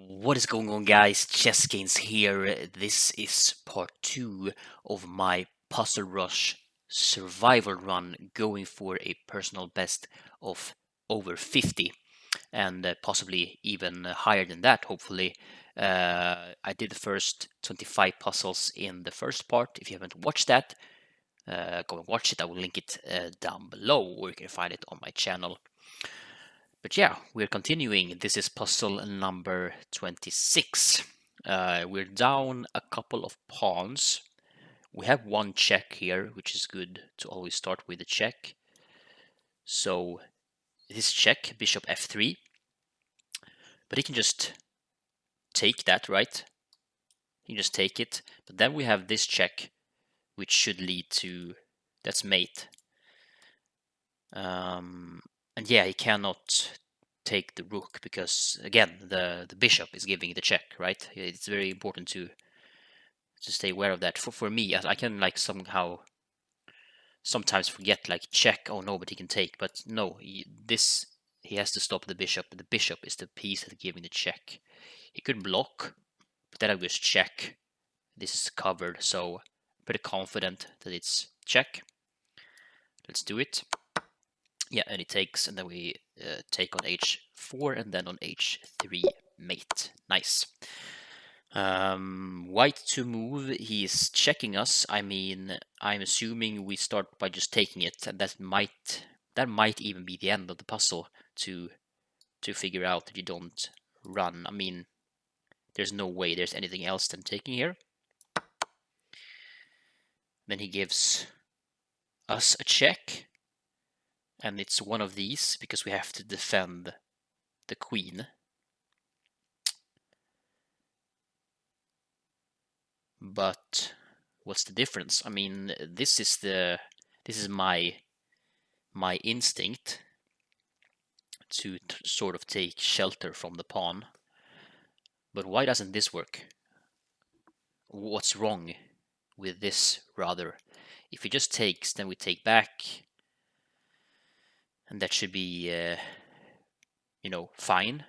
What is going on, guys? ChessGains here. This is part 2 of my Puzzle Rush survival run, going for a personal best of over 50 and possibly even higher than that, hopefully. I did the first 25 puzzles in the first part. If you haven't watched that, go and watch it. I will link it down below, or you can find it on my channel. But yeah, we're continuing. This is puzzle number 26. We're down a couple of pawns. We have one check here, which is good to always start with a check. So this check, bishop f3. But he can just take that, right? He can just take it. But then we have this check, which should lead to... that's mate. And yeah, he cannot take the rook because, again, the bishop is giving the check, right? It's very important to stay aware of that. For me, I can like somehow sometimes forget like check, oh no, but he can take. But no, he has to stop the bishop. The bishop is the piece that's giving the check. He could block, but then I just check. This is covered, so I'm pretty confident that it's check. Let's do it. Yeah, and he takes, and then we take on h4 and then on h3 mate. Nice. White to move. He's checking us. I mean, I'm assuming we start by just taking it, and that might even be the end of the puzzle to figure out that you don't run. I mean, there's no way there's anything else than taking here. Then he gives us a check, and it's one of these because we have to defend the queen. But what's the difference? I mean, this is my instinct to sort of take shelter from the pawn. But why doesn't this work? What's wrong with this, rather? If he just takes, then we take back, and that should be, fine.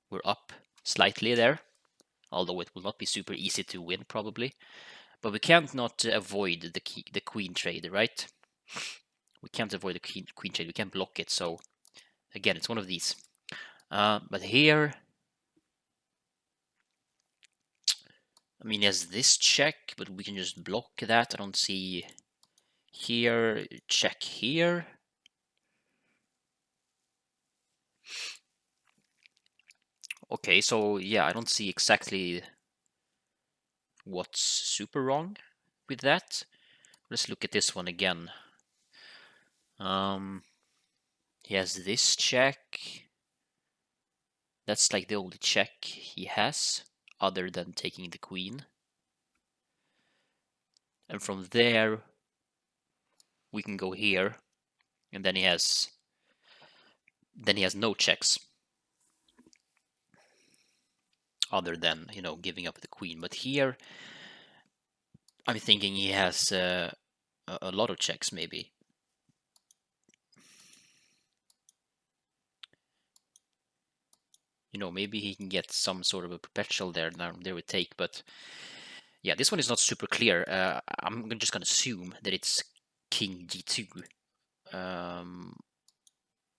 We're up slightly there, although it will not be super easy to win, probably. But we can't not avoid the queen trade, right? We can't avoid the queen trade. We can't block it, so again, it's one of these. But here, I mean, he has this check, but we can just block that. I don't see here, check here. Okay, so yeah, I don't see exactly what's super wrong with that. Let's look at this one again. He has this check. That's like the only check he has, other than taking the queen. And from there, we can go here, and then he has no checks, other than, giving up the queen. But here, I'm thinking he has a lot of checks, maybe. Maybe he can get some sort of a perpetual there. Now there we take, but yeah, this one is not super clear. I'm just gonna assume that it's king g2.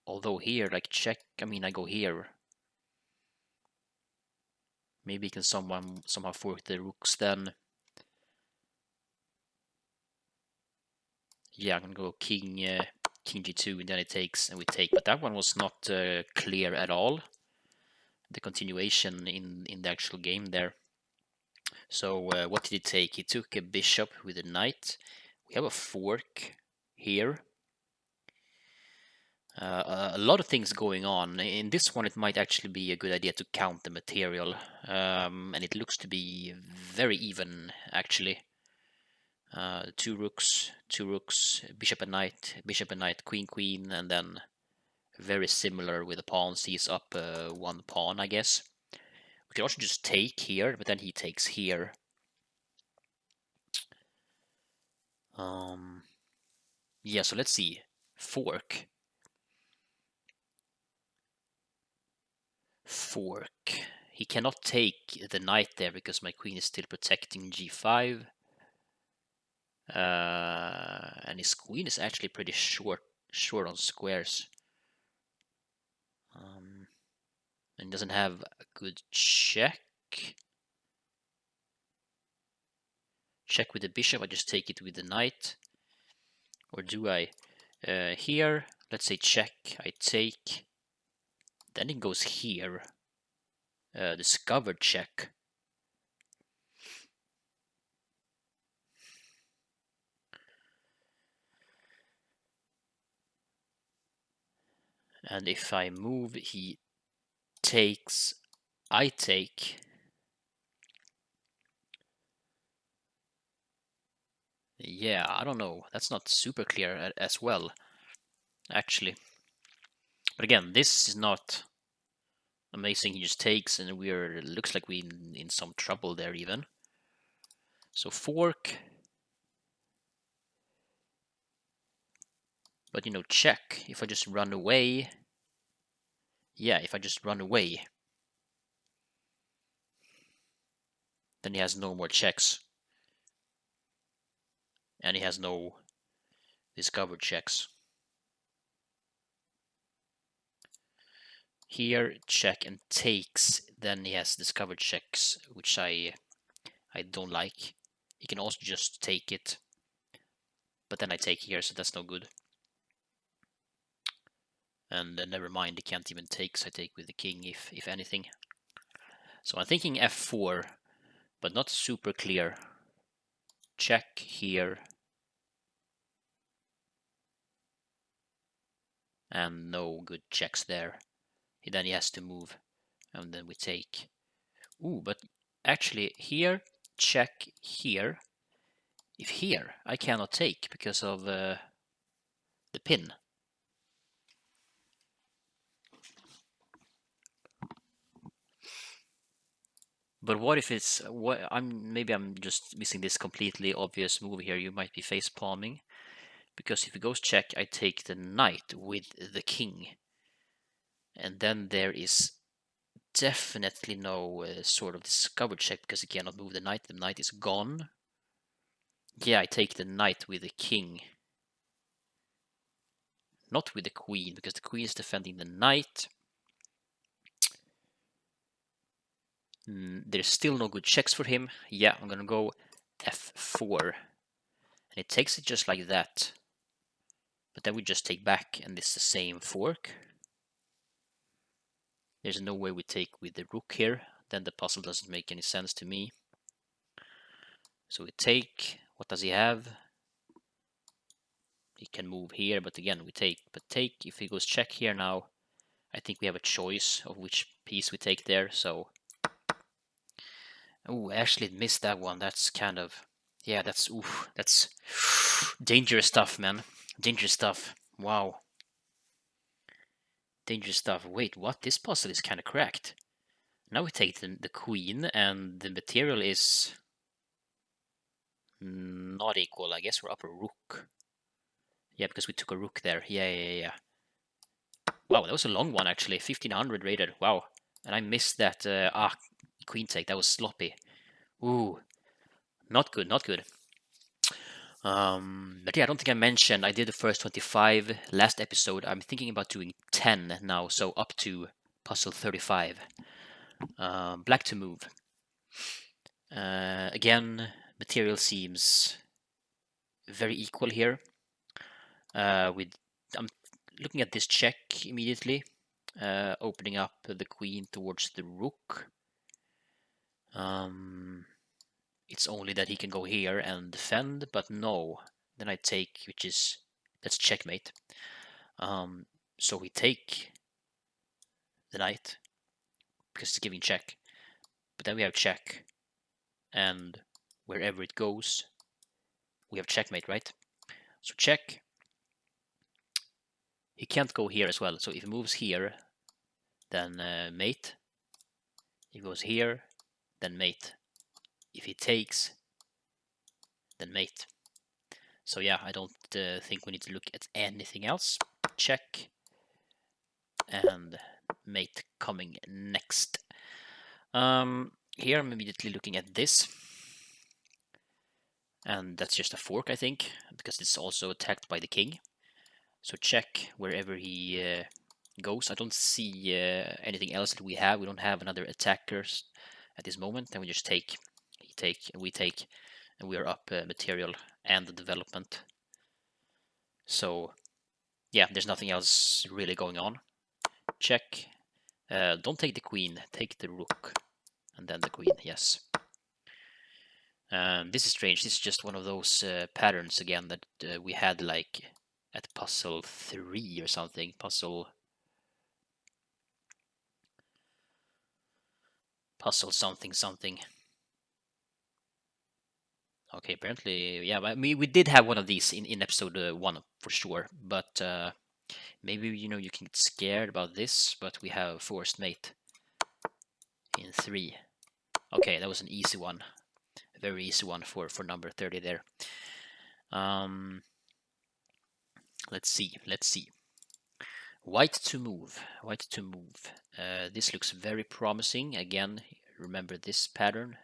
Although here, like check, I mean, I go here. Maybe he can somehow fork the rooks then. Yeah, I'm gonna go king g2, and then it takes, and we take. But that one was not clear at all. The continuation in the actual game there. So what did he take? He took a bishop with a knight. We have a fork here. A lot of things going on. In this one, it might actually be a good idea to count the material. And it looks to be very even, actually. Two rooks, bishop and knight, queen, queen, and then very similar with the pawns. He's up one pawn, I guess. We can also just take here, but then he takes here. Yeah, so let's see. Fork. he cannot take the knight there because my queen is still protecting g5. And his queen is actually pretty short on squares. And doesn't have a good check. Check with the bishop, I just take it with the knight. Or do I? Here, let's say check, I take. Then it goes here. Discovered check. And if I move, he takes, I take. Yeah, I don't know. That's not super clear as well, actually. But again, this is not amazing. He just takes, and we're looks like we're in some trouble there even. So fork. But you know, check. If I just run away. Yeah, if I just run away, then he has no more checks. And he has no discovered checks. Here, check and takes. Then he has discovered checks, which I don't like. He can also just take it. But then I take here, so that's no good. And never mind, he can't even take, so I take with the king, if anything. So I'm thinking f4, but not super clear. Check here. And no good checks there. Then he has to move, and then we take. Ooh, but actually here, check here. If here, I cannot take because of the pin. But what if it's what maybe I'm just missing this completely obvious move here. You might be face palming, because if it goes check, I take the knight with the king, and then there is definitely no sort of discovered check because he cannot move the knight. The knight is gone. Yeah, I take the knight with the king, not with the queen, because the queen is defending the knight. There's still no good checks for him. Yeah, I'm gonna go f4. And it takes it just like that. But then we just take back, and it's the same fork. There's no way we take with the rook here. Then the puzzle doesn't make any sense to me. So we take. What does he have? He can move here, but again, we take. But take, if he goes check here now, I think we have a choice of which piece we take there, so... Oh, I actually missed that one. That's kind of... Yeah, that's dangerous stuff, man. Dangerous stuff. Wow. Dangerous stuff. Wait, what? This puzzle is kind of cracked. Now we take the queen, and the material is not equal. I guess we're up a rook. Yeah, because we took a rook there. Yeah. Wow, that was a long one, actually. 1500 rated. Wow. And I missed that. Queen take. That was sloppy. Ooh. Not good, not good. But yeah, I don't think I mentioned I did the first 25 last episode. I'm thinking about doing 10 now, so up to puzzle 35. Black to move. Again, material seems very equal here. I'm looking at this check immediately, opening up the queen towards the rook. It's only that he can go here and defend, but no. Then I take, that's checkmate. So we take the knight because it's giving check, but then we have check, and wherever it goes, we have checkmate, right? So check. He can't go here as well, so if he moves here, then mate. If he goes here, then mate. If he takes, then mate. So yeah, I don't think we need to look at anything else. Check, and mate coming next. Here I'm immediately looking at this, and that's just a fork, I think, because it's also attacked by the king. So check wherever he goes. I don't see anything else that we have. We don't have another attackers at this moment. Then we just take, he take, and we take, and we are up material and the development. So yeah, there's nothing else really going on. Check. Don't take the queen. Take the rook, and then the queen. Yes. This is strange. This is just one of those patterns again that we had like at puzzle 3 or something. Puzzle something something. Okay, apparently, yeah. I mean, we did have one of these in episode 1 for sure, but maybe you can get scared about this. But we have forced mate in 3. Okay, that was an easy one, a very easy one for number 30 there. Let's see. White to move. This looks very promising. Again, remember this pattern.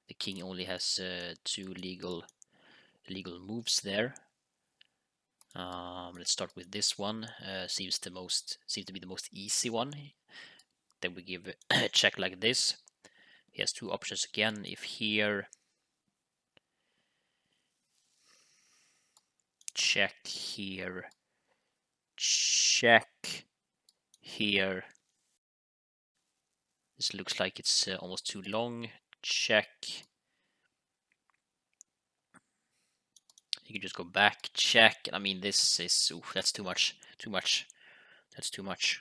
The king only has 2 legal moves there. Let's start with this one. Seems to be the most easy one. Then we give a check like this. He has 2 options again. If here, check here, check here. This looks like it's almost too long. Check. You can just go back, check. I mean, this is, oof, that's too much. That's too much.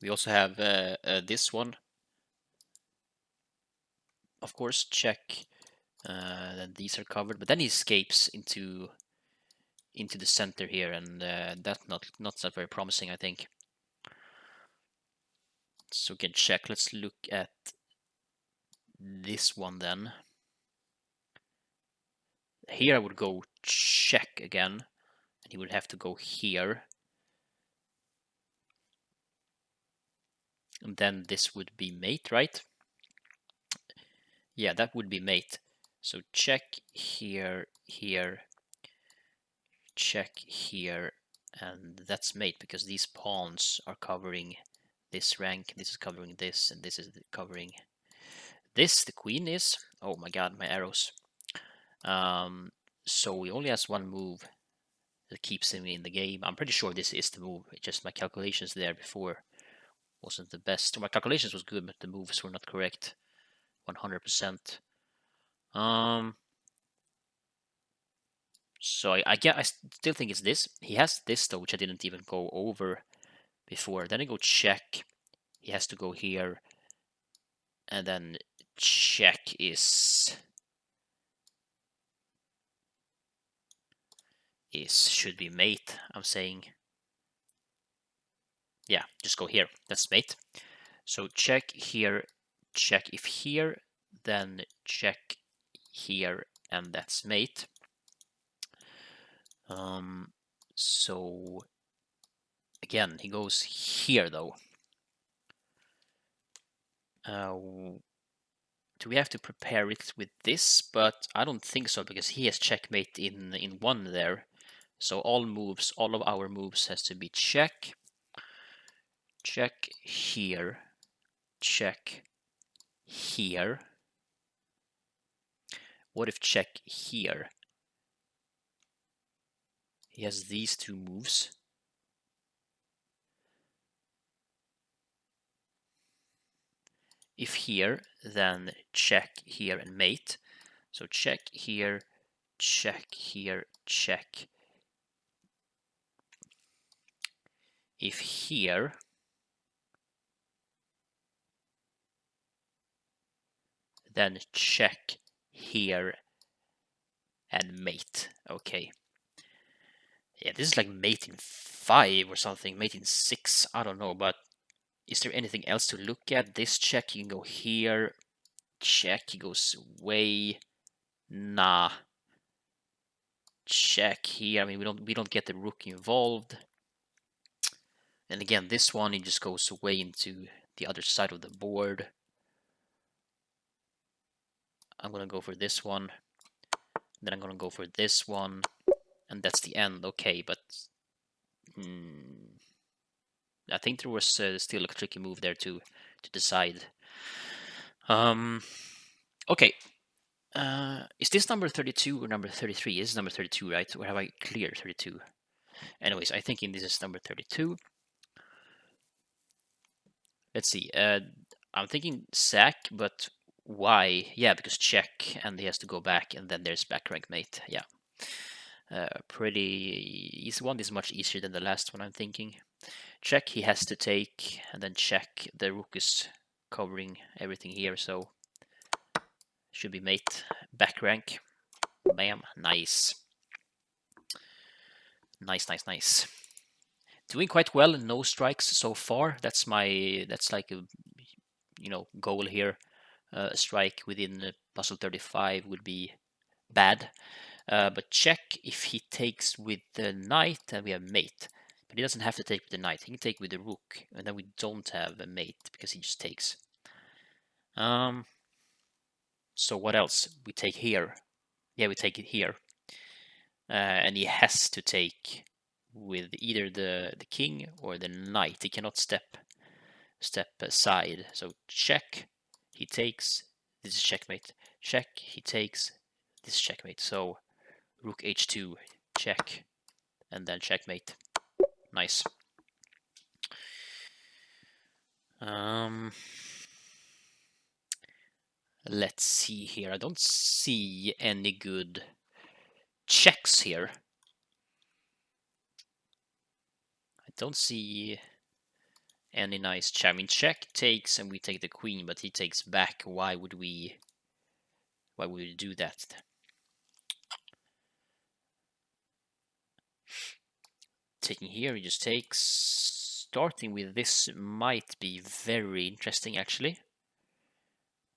We also have this one. Of course, check. Then these are covered, but then he escapes into the center here, and that's not very promising, I think. So we can check. Let's look at this one then. Here I would go check again, and he would have to go here. And then this would be mate, right? Yeah, that would be mate. So check here, here, check here, and that's mate because these pawns are covering this rank, this is covering this, and this is covering this. The queen is. Oh my god, my arrows. So he only has one move that keeps him in the game. I'm pretty sure this is the move. It's just my calculations there before wasn't the best. My calculations was good, but the moves were not correct 100%. So I still think it's this. He has this though, which I didn't even go over before. Then I go check. He has to go here, and then check should be mate. I'm saying, yeah, just go here. That's mate. So check here, check if here, then check here, and that's mate. So again, he goes here though. Do we have to prepare it with this? But I don't think so because he has checkmate in 1 there. So all of our moves has to be check, check here, check here. What if check here? He has these 2 moves. If here, then check here and mate. So check here, check here, check. If here, then check here and mate. Okay. Yeah, this is like mate in 5 or something, mate in 6. I don't know, but is there anything else to look at? This check, you can go here. Check, he goes way. Nah. Check here. I mean, we don't get the rook involved. And again, this one, it just goes away into the other side of the board. I'm gonna go for this one. Then I'm gonna go for this one. And that's the end. Okay, but I think there was still a tricky move there to decide. Okay. Is this number 32 or number 33? This is number 32, right? Or have I cleared 32? Anyways, I think this is number 32. Let's see. I'm thinking sack, but why? Yeah, because check, and he has to go back, and then there's back rank mate. Yeah. Pretty easy one. This is much easier than the last one, I'm thinking. Check, he has to take, and then check. The rook is covering everything here, so should be mate. Back rank. Bam. Nice. Nice. Doing quite well. No strikes so far. That's like a goal here. A strike within puzzle 35 would be bad. But check if he takes with the knight, and we have mate. But he doesn't have to take with the knight. He can take with the rook, and then we don't have a mate because he just takes. So what else? We take here. Yeah, we take it here. And he has to take with either the king or the knight. He cannot step aside. So check. He takes. This is checkmate. Check. He takes. This is checkmate. So rook h2. Check. And then checkmate. Nice. Let's see here. I don't see any good checks here. I don't see any nice check. I mean, check takes and we take the queen, but he takes back. Why would we do that? Taking here, he just takes. Starting with this might be very interesting, actually,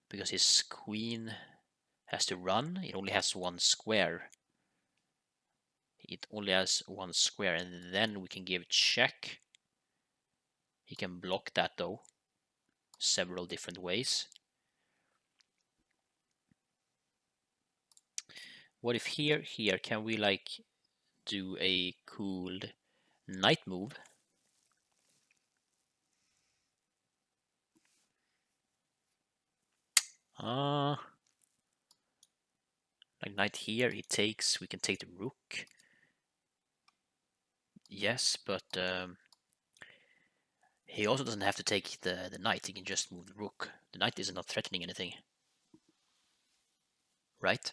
because his queen has to run. It only has one square. It only has one square, and then we can give check. He can block that though, several different ways. What if here, can we like do a cool knight move? Like knight here, he takes, we can take the rook. Yes, but he also doesn't have to take the knight, he can just move the rook. The knight is not threatening anything. Right?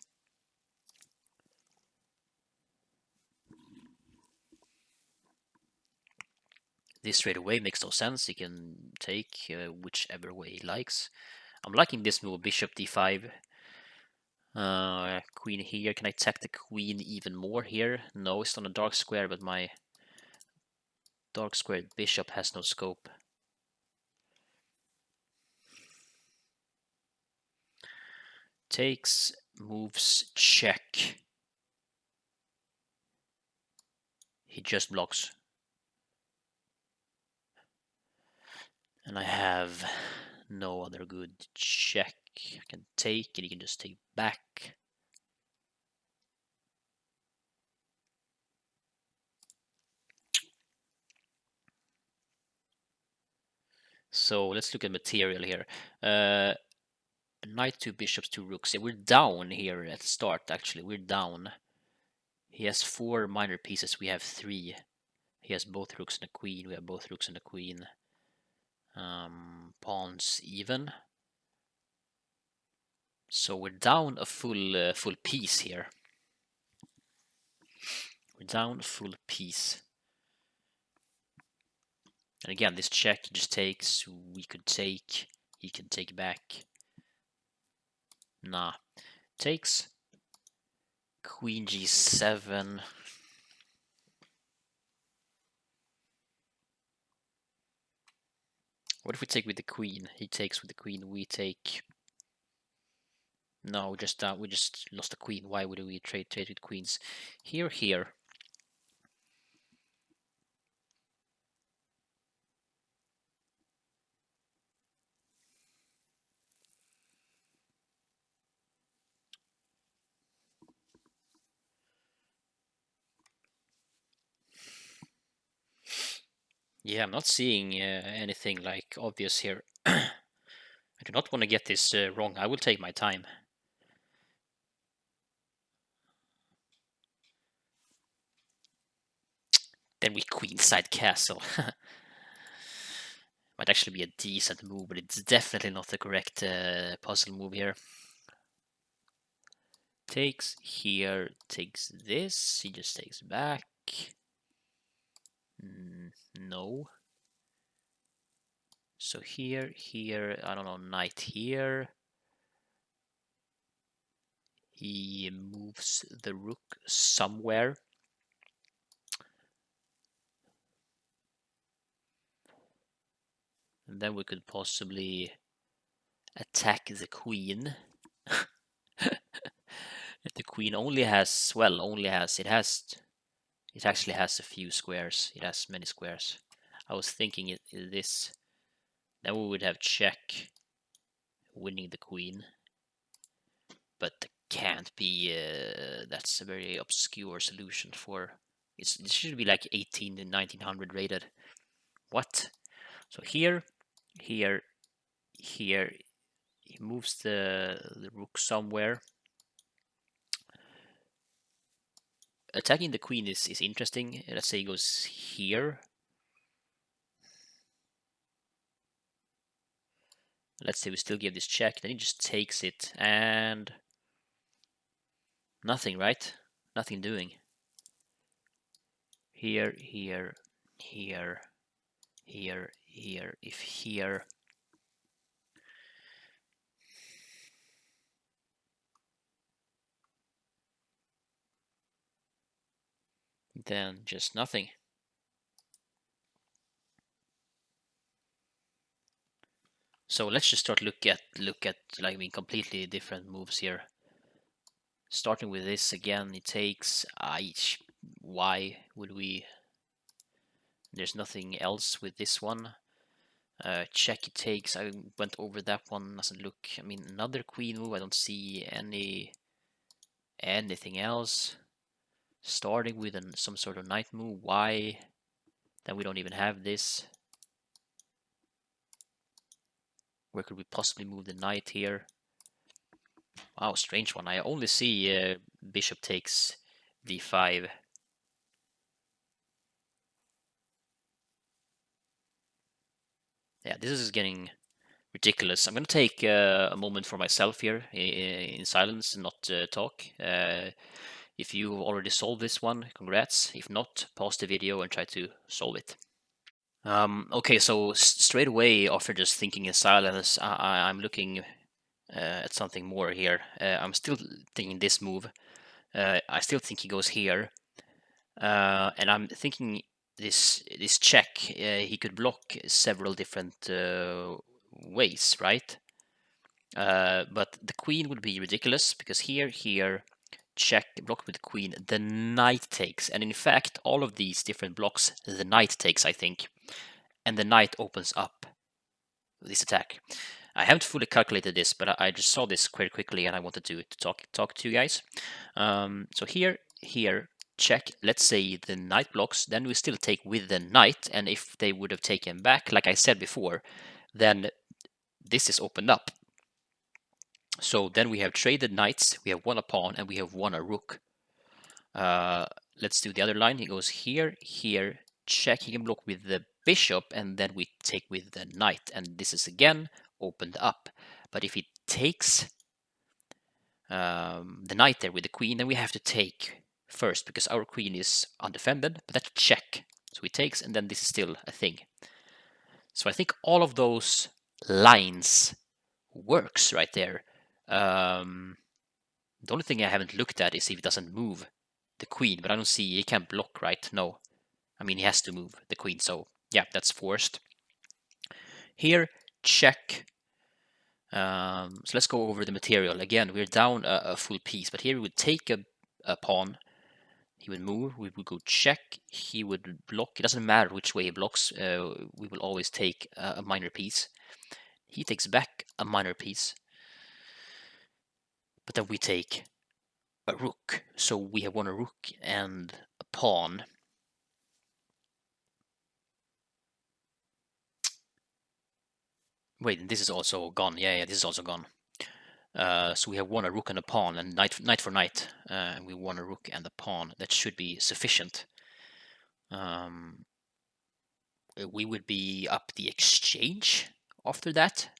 This straight away makes no sense, he can take whichever way he likes. I'm liking this move, bishop d5. Queen here, can I attack the queen even more here? No, it's on a dark square, but my dark square bishop has no scope. Takes, moves, check. He just blocks. And I have no other good check. I can take it, he can just take back. So let's look at material here. Knight, 2 bishops, 2 rooks. Yeah, we're down here at the start, actually. We're down. He has 4 minor pieces, we have 3. He has both rooks and a queen, we have both rooks and a queen. Pawns even. So we're down a full piece here. We're down a full piece. And again, this check just takes. We could take. He can take back. Nah. Takes. Queen g7. What if we take with the queen? He takes with the queen. We take. No, just we just lost the queen. Why would we trade with queens? Here. Yeah, I'm not seeing anything like obvious here. I do not want to get this wrong. I will take my time. Then we queenside castle. Might actually be a decent move, but it's definitely not the correct puzzle move here. Takes here, takes this. He just takes back. No. So here, I don't know, knight here. He moves the rook somewhere. And then we could possibly attack the queen. The queen only has, well, it actually has a few squares. It has many squares. I was thinking this, then we would have check, winning the queen. But can't be, that's a very obscure solution for, it should be like 18 to 1900 rated. What? So here, here, here, he moves the rook somewhere. Attacking the queen is interesting. Let's say he goes here. Let's say we still give this check. Then he just takes it and nothing, right? Nothing doing. Here, here, here, here, here. If here, then just nothing. So let's just start look at like, I mean, completely different moves here. Starting with this again, it takes why would we? There's nothing else with this one. Check it takes. I went over that one. Doesn't look. I mean, another queen move. I don't see anything else. Starting with some sort of knight move. Why? Then we don't even have this. Where could we possibly move the knight here? Wow, strange one. I only see bishop takes d5. Yeah, this is getting ridiculous. I'm going to take a moment for myself here in silence and not talk. If you already solved this one, congrats. If not, pause the video and try to solve it. Okay, so straight away, after just thinking in silence, I'm looking at something more here. I'm still thinking this move. I still think he goes here. And I'm thinking this check, he could block several different ways, right? But the queen would be ridiculous because here, check, block with the queen, the knight takes. And in fact, all of these different blocks, the knight takes, I think. And the knight opens up this attack. I haven't fully calculated this, but I just saw this quite quickly and I wanted to talk to you guys. So here, check. Let's say the knight blocks, then we still take with the knight, and if they would have taken back, like I said before, then this is opened up. So then we have traded knights, we have won a pawn, and we have won a rook. Let's do the other line. He goes here, check. He can block with the bishop, and then we take with the knight, and this is again opened up. But if he takes the knight there with the queen, then we have to take first because our queen is undefended, but that's check. So he takes, and then this is still a thing. So I think all of those lines works right there. The only thing I haven't looked at is if it doesn't move the queen, but I don't see, he can't block, right? No. I mean, he has to move the queen, so yeah, that's forced. Here, check. So let's go over the material. Again, we're down a full piece, but here we would take a pawn. He would move, we would go check, he would block. It doesn't matter which way he blocks, we will always take a minor piece. He takes back a minor piece, but then we take a rook. So we have won a rook and a pawn. Wait, this is also gone. Yeah, this is also gone. So we have won a rook and a pawn, and knight for knight. We won a rook and a pawn. That should be sufficient. We would be up the exchange after that.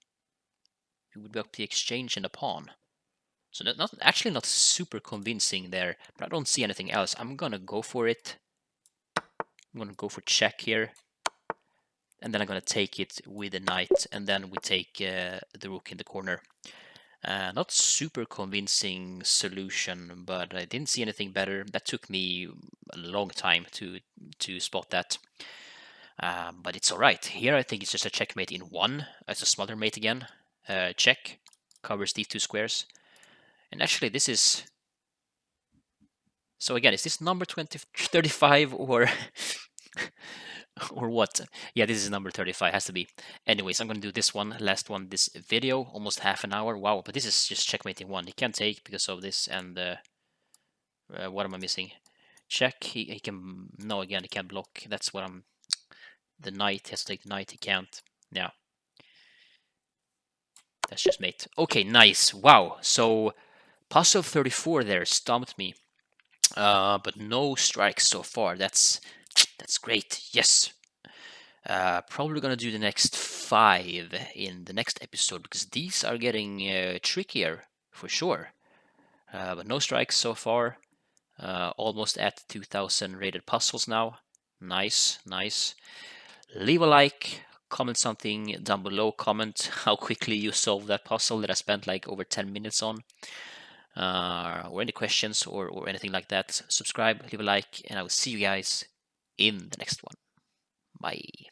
We would be up the exchange and a pawn. So actually not super convincing there, but I don't see anything else. I'm gonna go for it. I'm gonna go for check here, and then I'm gonna take it with a knight, and then we take the rook in the corner. Not super convincing solution, but I didn't see anything better. That took me a long time to spot that. But it's all right. Here I think it's just a checkmate in one. It's a smother mate again. Check. Covers these two squares. And actually this is... So again, is this number 35 or... or what? Yeah, this is number 35, has to be. Anyways, I'm gonna do this one, last one, this video, almost half an hour. Wow, but this is just checkmating one. He can't take because of this, and what am I missing? Check, he can... No, again, he can't block. That's what I'm... The knight, he has to take the knight, he can't. Yeah. That's just mate. Okay, nice. Wow. So puzzle 34 there stumped me. But no strikes so far. That's great. Yes. Probably gonna do the next 5 in the next episode because these are getting trickier for sure. But no strikes so far. Almost at 2,000 rated puzzles now. Nice, nice. Leave a like, comment something down below, comment how quickly you solved that puzzle that I spent like over 10 minutes on, or any questions or anything like that. Subscribe, leave a like, and I will see you guys in the next one. Bye.